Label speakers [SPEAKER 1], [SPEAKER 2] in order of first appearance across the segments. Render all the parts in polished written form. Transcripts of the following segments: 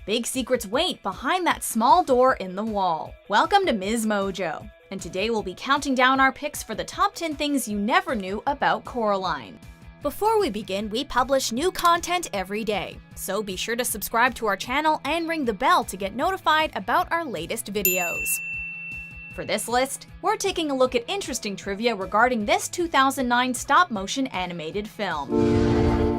[SPEAKER 1] Big secrets wait behind that small door in the wall. Welcome to Ms. Mojo, and today we'll be counting down our picks for the top 10 things you never knew about Coraline. Before we begin, we publish new content every day, so be sure to subscribe to our channel and ring the bell to get notified about our latest videos. For this list, we're taking a look at interesting trivia regarding this 2009 stop-motion animated film.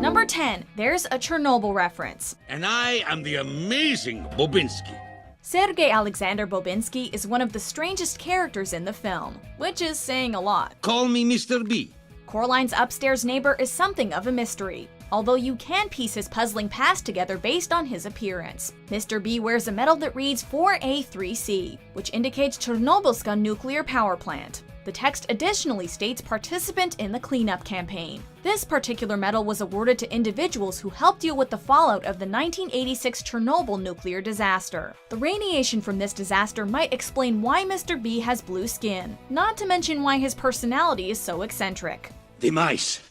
[SPEAKER 1] Number 10, there's a Chernobyl reference.
[SPEAKER 2] And I am the amazing Bobinsky.
[SPEAKER 1] Sergei Alexander Bobinsky is one of the strangest characters in the film, which is saying a lot.
[SPEAKER 2] Call me Mr. B.
[SPEAKER 1] Coraline's upstairs neighbor is something of a mystery, although you can piece his puzzling past together based on his appearance. Mr. B wears a medal that reads 4A3C, which indicates Chernobylska nuclear power plant. The text additionally states participant in the cleanup campaign. This particular medal was awarded to individuals who helped deal with the fallout of the 1986 Chernobyl nuclear disaster. The radiation from this disaster might explain why Mr. B has blue skin, not to mention why his personality is so eccentric.
[SPEAKER 2] The mice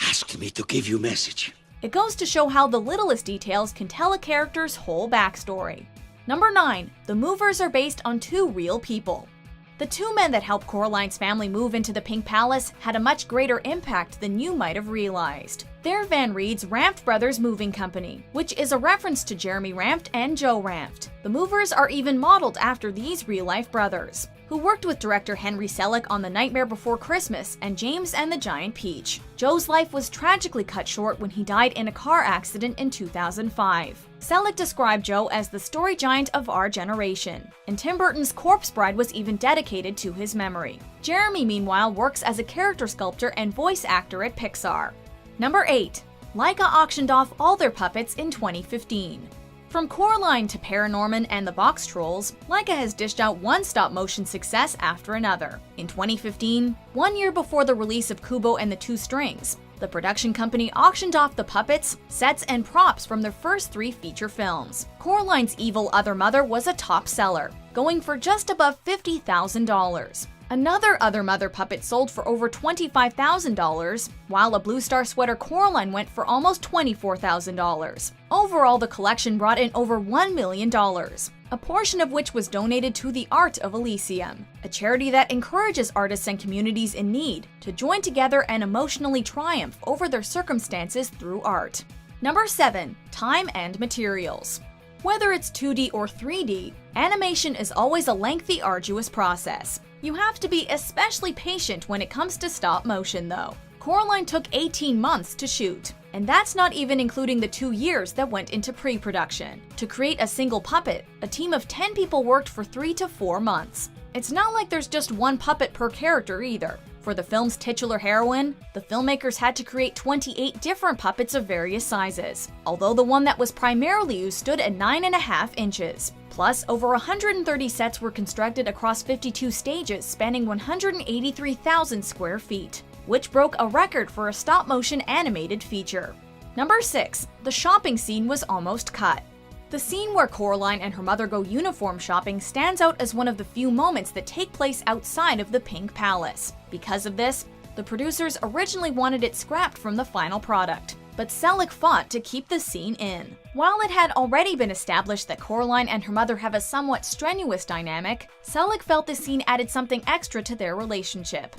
[SPEAKER 2] asked me to give you message.
[SPEAKER 1] It goes to show how the littlest details can tell a character's whole backstory. Number 9. The movers are based on two real people. The two men that helped Coraline's family move into the Pink Palace had a much greater impact than you might have realized. They're Van Reed's Ramft Brothers Moving Company, which is a reference to Jeremy Ramft and Joe Ramft. The movers are even modeled after these real-life brothers, who worked with director Henry Selick on The Nightmare Before Christmas and James and the Giant Peach. Joe's life was tragically cut short when he died in a car accident in 2005. Selick described Joe as the story giant of our generation, and Tim Burton's Corpse Bride was even dedicated to his memory. Jeremy, meanwhile, works as a character sculptor and voice actor at Pixar. Number 8. Laika auctioned off all their puppets in 2015. From Coraline to Paranorman and the Box Trolls, Laika has dished out one stop-motion success after another. In 2015, 1 year before the release of Kubo and the Two Strings, the production company auctioned off the puppets, sets, and props from their first 3 feature films. Coraline's evil other mother was a top seller, going for just above $50,000. Another Other Mother puppet sold for over $25,000, while a Blue Star sweater Coraline went for almost $24,000. Overall, the collection brought in over $1 million, a portion of which was donated to the Art of Elysium, a charity that encourages artists and communities in need to join together and emotionally triumph over their circumstances through art. Number 7. Time and materials. Whether it's 2D or 3D, animation is always a lengthy, arduous process. You have to be especially patient when it comes to stop motion, though. Coraline took 18 months to shoot, and that's not even including the 2 years that went into pre-production. To create a single puppet, a team of 10 people worked for 3 to 4 months. It's not like there's just one puppet per character either. For the film's titular heroine, the filmmakers had to create 28 different puppets of various sizes, although the one that was primarily used stood at 9.5 inches. Plus, over 130 sets were constructed across 52 stages spanning 183,000 square feet, which broke a record for a stop-motion animated feature. Number 6. The shopping scene was almost cut. The scene where Coraline and her mother go uniform shopping stands out as one of the few moments that take place outside of the Pink Palace. Because of this, the producers originally wanted it scrapped from the final product, but Selick fought to keep the scene in. While it had already been established that Coraline and her mother have a somewhat strenuous dynamic, Selick felt the scene added something extra to their relationship.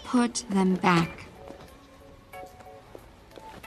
[SPEAKER 3] Put them back.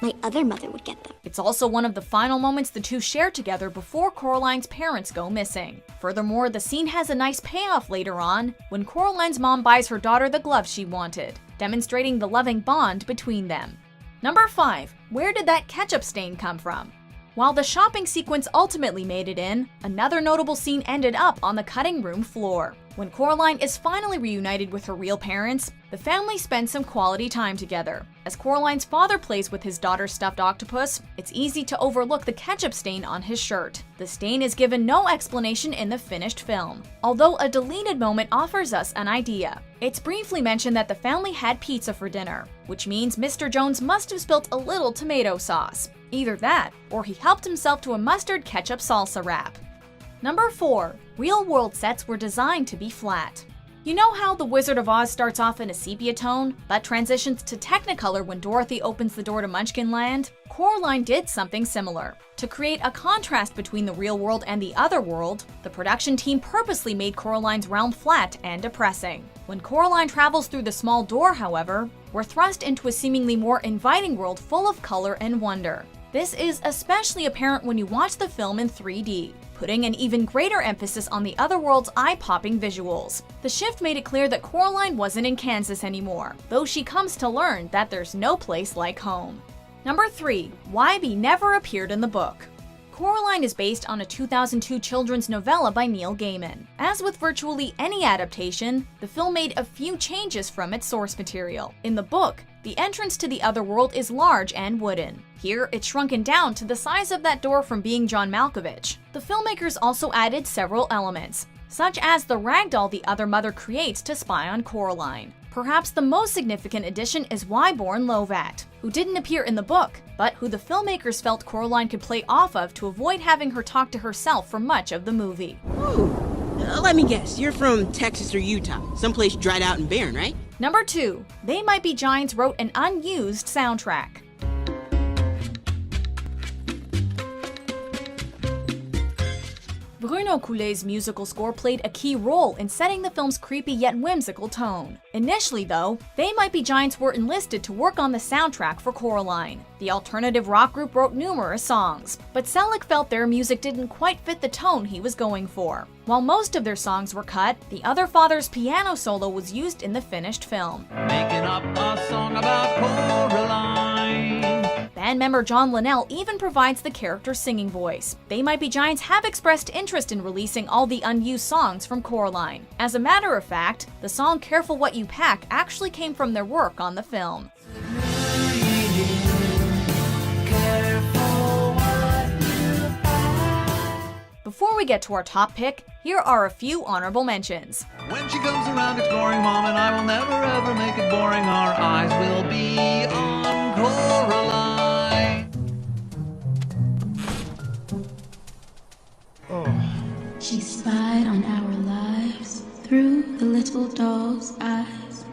[SPEAKER 3] My other mother would get them.
[SPEAKER 1] It's also one of the final moments the two share together before Coraline's parents go missing. Furthermore, the scene has a nice payoff later on when Coraline's mom buys her daughter the glove she wanted, demonstrating the loving bond between them. Number 5. Where did that ketchup stain come from? While the shopping sequence ultimately made it in, another notable scene ended up on the cutting room floor. When Coraline is finally reunited with her real parents, the family spends some quality time together. As Coraline's father plays with his daughter's stuffed octopus, it's easy to overlook the ketchup stain on his shirt. The stain is given no explanation in the finished film, although a deleted moment offers us an idea. It's briefly mentioned that the family had pizza for dinner, which means Mr. Jones must have spilt a little tomato sauce. Either that, or he helped himself to a mustard ketchup salsa wrap. Number 4. Real-world sets were designed to be flat. You know how The Wizard of Oz starts off in a sepia tone, but transitions to Technicolor when Dorothy opens the door to Munchkin Land? Coraline did something similar. To create a contrast between the real world and the other world, the production team purposely made Coraline's realm flat and depressing. When Coraline travels through the small door, however, we're thrust into a seemingly more inviting world full of color and wonder. This is especially apparent when you watch the film in 3D, putting an even greater emphasis on the other world's eye-popping visuals. The shift made it clear that Coraline wasn't in Kansas anymore, though she comes to learn that there's no place like home. Number 3. Wybie never appeared in the book. Coraline is based on a 2002 children's novella by Neil Gaiman. As with virtually any adaptation, the film made a few changes from its source material. In the book, the entrance to the other world is large and wooden. Here, it's shrunken down to the size of that door from Being John Malkovich. The filmmakers also added several elements, such as the ragdoll the other mother creates to spy on Coraline. Perhaps the most significant addition is Wyborn Lovat, who didn't appear in the book, but who the filmmakers felt Coraline could play off of to avoid having her talk to herself for much of the movie.
[SPEAKER 4] Ooh, let me guess, you're from Texas or Utah, someplace dried out and barren, right?
[SPEAKER 1] Number 2. They Might Be Giants wrote an unused soundtrack. Bruno Coulet's musical score played a key role in setting the film's creepy yet whimsical tone. Initially, though, They Might Be Giants were enlisted to work on the soundtrack for Coraline. The alternative rock group wrote numerous songs, but Selleck felt their music didn't quite fit the tone he was going for. While most of their songs were cut, the other father's piano solo was used in the finished film.
[SPEAKER 5] Making up a song about Coraline.
[SPEAKER 1] Band member John Linnell even provides the character's singing voice. They Might Be Giants have expressed interest in releasing all the unused songs from Coraline. As a matter of fact, the song Careful What You Pack actually came from their work on the film. Before we get to our top pick, here are a few honorable mentions.
[SPEAKER 5] When she comes around exploring, Mom and I will never ever make it boring. Our eyes will be on Coraline.
[SPEAKER 6] She spied on our lives through the little doll's eyes.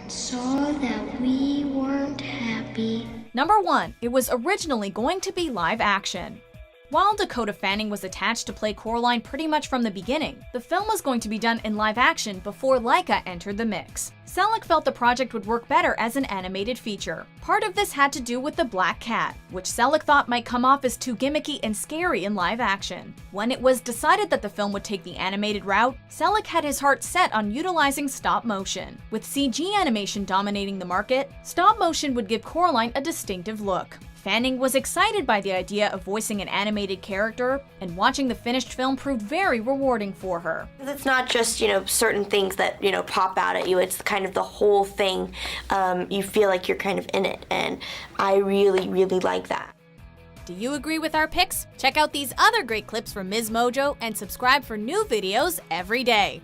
[SPEAKER 3] Saw that we weren't happy.
[SPEAKER 1] Number 1. It was originally going to be live action. While Dakota Fanning was attached to play Coraline pretty much from the beginning, the film was going to be done in live action before Laika entered the mix. Selleck felt the project would work better as an animated feature. Part of this had to do with the black cat, which Selleck thought might come off as too gimmicky and scary in live action. When it was decided that the film would take the animated route, Selleck had his heart set on utilizing stop motion. With CG animation dominating the market, stop motion would give Coraline a distinctive look. Fanning was excited by the idea of voicing an animated character, and watching the finished film proved very rewarding for her.
[SPEAKER 7] It's not just, certain things that, pop out at you. It's kind of the whole thing. You feel like you're kind of in it, and I really, really like that.
[SPEAKER 1] Do you agree with our picks? Check out these other great clips from Ms. Mojo and subscribe for new videos every day.